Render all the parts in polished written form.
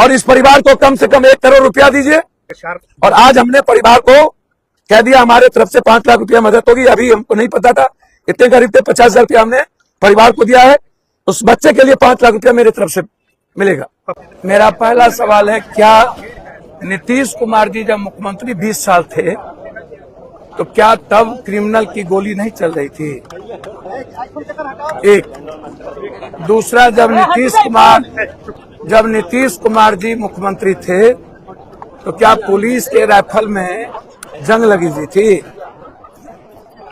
और इस परिवार को कम से कम 1 करोड़ रुपया दीजिए। और आज हमने परिवार को कह दिया हमारे तरफ से 5 लाख रुपया मदद होगी। अभी हमको नहीं पता था, इतने करीब थे, 50,000 रुपया हमने परिवार को दिया है। उस बच्चे के लिए 5 लाख रुपया मेरे तरफ से मिलेगा। मेरा पहला सवाल है, क्या नीतीश कुमार जी जब मुख्यमंत्री 20 साल थे तो क्या तब क्रिमिनल की गोली नहीं चल रही थी? एक। दूसरा, जब नीतीश कुमार जी मुख्यमंत्री थे तो क्या पुलिस के राइफल में जंग लगी हुई थी?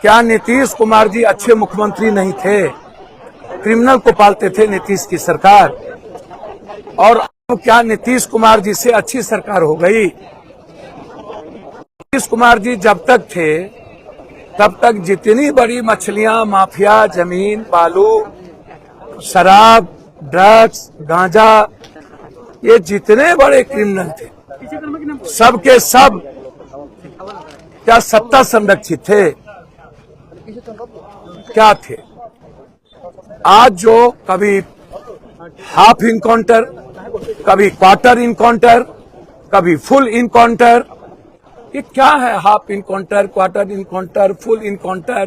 क्या नीतीश कुमार जी अच्छे मुख्यमंत्री नहीं थे? क्रिमिनल को पालते थे नीतीश की सरकार। और अब क्या नीतीश कुमार जी से अच्छी सरकार हो गई? नीतीश कुमार जी जब तक थे तब तक जितनी बड़ी मछलियां, माफिया, जमीन, बालू, शराब, ड्रग्स, गांजा, ये जितने बड़े क्रिमिनल थे सब के सब क्या सत्ता संरक्षित थे? क्या थे? आज जो कभी हाफ इनकाउंटर, कभी क्वार्टर इनकाउंटर, कभी फुल इनकाउंटर, ये क्या है? Half encounter, quarter encounter, full encounter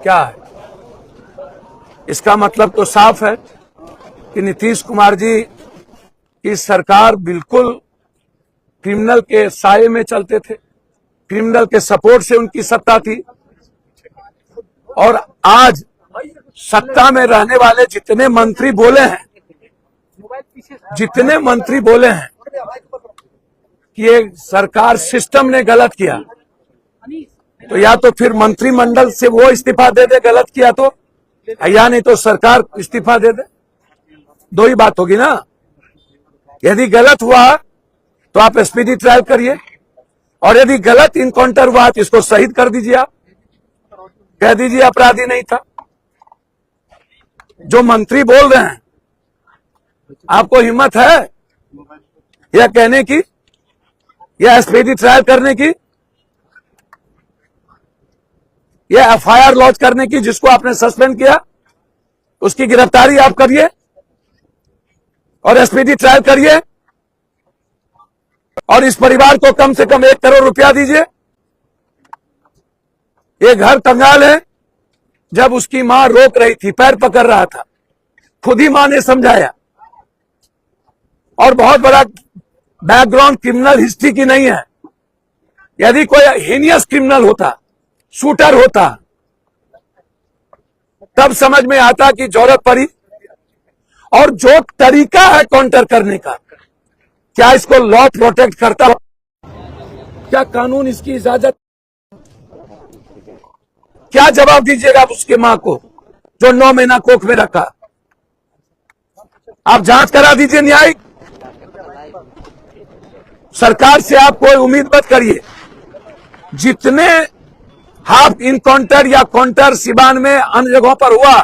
क्या है? इसका मतलब तो साफ है कि नीतीश कुमार जी की सरकार बिल्कुल क्रिमिनल के साये में चलते थे, क्रिमिनल के सपोर्ट से उनकी सत्ता थी। और आज सत्ता में रहने वाले जितने मंत्री बोले हैं कि ये सरकार सिस्टम ने गलत किया, तो या तो फिर मंत्रिमंडल से वो इस्तीफा दे दे गलत किया तो, या नहीं तो सरकार इस्तीफा दे दे। दो ही बात होगी ना। यदि गलत हुआ तो आप स्पीडी ट्रायल करिए, और यदि गलत इनकाउंटर हुआ तो इसको शहीद कर दीजिए। आप कह दीजिए अपराधी नहीं था। जो मंत्री बोल रहे हैं, आपको हिम्मत है यह कहने की, यह स्पीडी ट्रायल करने की, यह एफआईआर लॉन्च करने की? जिसको आपने सस्पेंड किया उसकी गिरफ्तारी आप करिए और स्पीडी ट्रायल करिए, और इस परिवार को कम से कम 1 करोड़ रुपया दीजिए। ये घर कंगाल है। जब उसकी मां रोक रही थी, पैर पकड़ रहा था, खुद ही मां ने समझाया। और बहुत बड़ा बैकग्राउंड क्रिमिनल हिस्ट्री की नहीं है। यदि कोई हीनियस क्रिमिनल होता, शूटर होता, तब समझ में आता कि जरूरत पड़ी। और जो तरीका है काउंटर करने का, क्या इसको लॉ प्रोटेक्ट करता? क्या कानून इसकी इजाजत? क्या जवाब दीजिएगा आप उसके मां को जो 9 महीना कोख में रखा? आप जांच करा दीजिए न्यायिक। सरकार से आप कोई उम्मीद मत करिए। जितने हाफ इनकाउंटर या काउंटर सिवान में अन्य जगहों पर हुआ,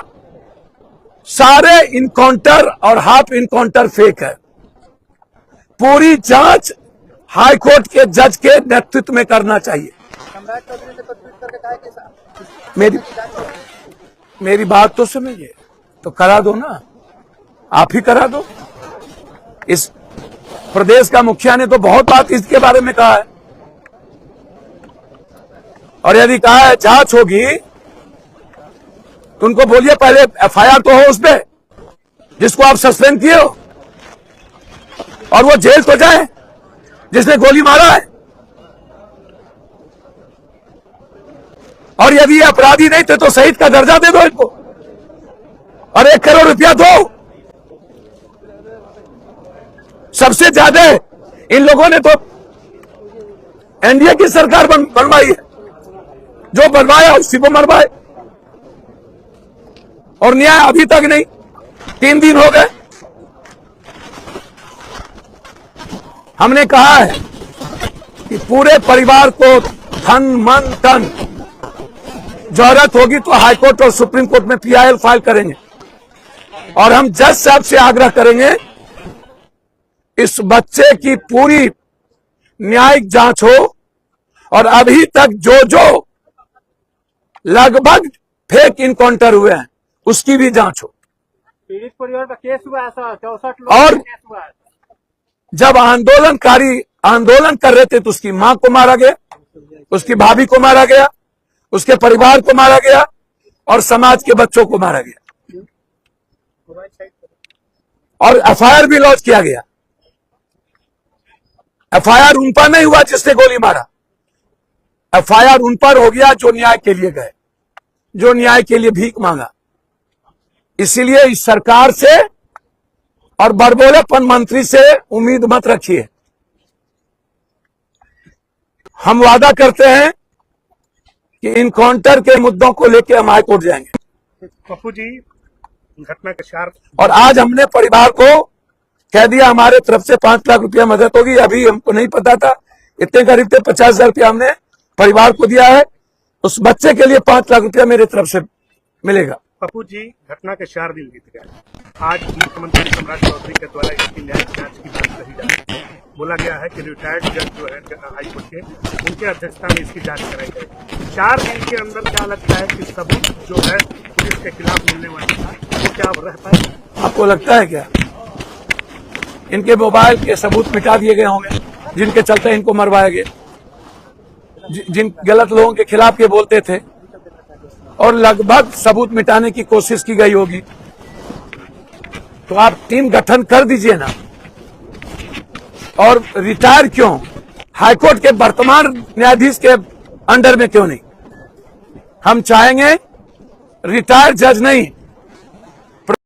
सारे इनकाउंटर और हाफ इनकाउंटर फेक है। पूरी जांच हाईकोर्ट के जज के नेतृत्व में करना चाहिए। मेरी बात तो समझिए, तो करा दो ना, आप ही करा दो। इस प्रदेश का मुखिया ने तो बहुत बात इसके बारे में कहा है, और यदि कहा है जांच होगी तो उनको बोलिए पहले एफआईआर तो हो उस पे जिसको आप सस्पेंड किए हो, और वो जेल तो जाए जिसने गोली मारा है। और यदि ये अपराधी नहीं थे तो शहीद का दर्जा दे दो इनको, और 1 करोड़ रुपया दो। सबसे ज्यादा इन लोगों ने तो एनडीए की सरकार बनवाई है। जो बनवाया उसी को मरवाए, और न्याय अभी तक नहीं। 3 दिन हो गए। हमने कहा है कि पूरे परिवार को धन मन तन, जरूरत होगी तो हाईकोर्ट और सुप्रीम कोर्ट में पीआईएल फाइल करेंगे, और हम जज साहब से आग्रह करेंगे इस बच्चे की पूरी न्यायिक जांच हो, और अभी तक जो लगभग फेक इनकाउंटर हुए हैं उसकी भी जांच हो। पीड़ित परिवार का केस हुआ है, 64 लोग और केस हुआ है। जब आंदोलनकारी आंदोलन कर रहे थे तो उसकी मां को मारा गया, उसकी भाभी को मारा गया, उसके परिवार को मारा गया और समाज के बच्चों को मारा गया और एफआईआर भी लॉन्च किया गया। एफआईआर उन पर नहीं हुआ जिसने गोली मारा, एफआईआर उन पर हो गया जो न्याय के लिए गए, जो न्याय के लिए भीख मांगा। इसीलिए इस सरकार से और बड़बोलेपन मंत्री से उम्मीद मत रखिए। हम वादा करते हैं कि इनकाउंटर के मुद्दों को लेकर हम हाईकोर्ट जाएंगे। पप्पू जी, घटना के चार और आज हमने परिवार को कह दिया हमारे तरफ से 5 लाख रुपया मदद होगी। अभी हमको नहीं पता था, इतने करीब थे 50,000 रुपया हमने परिवार को दिया है। उस बच्चे के लिए 5 लाख रुपया मेरे तरफ से मिलेगा। पप्पू जी, घटना के 4 दिन बीत गए। आज मुख्यमंत्री सम्राट चौधरी के द्वारा इसकी न्यायिक जांच की बात कही जा रही है। बोला गया है कि रिटायर्ड जज जो है हाईकोर्ट के, उनके अध्यक्षता में इसकी जांच कराई जाएगी। 4 दिन के अंदर क्या लगता है कि सबूत जो है पुलिस के खिलाफ मिलने वाला था वो क्या रह पाएगा? आपको लगता है क्या इनके मोबाइल के सबूत मिटा दिए गए होंगे जिनके चलते इनको मरवाया गया, जिन गलत लोगों के खिलाफ ये बोलते थे, और लगभग सबूत मिटाने की कोशिश की गई होगी। तो आप टीम गठन कर दीजिए ना। और रिटायर क्यों, हाईकोर्ट के वर्तमान न्यायाधीश के अंडर में क्यों नहीं? हम चाहेंगे रिटायर्ड जज नहीं,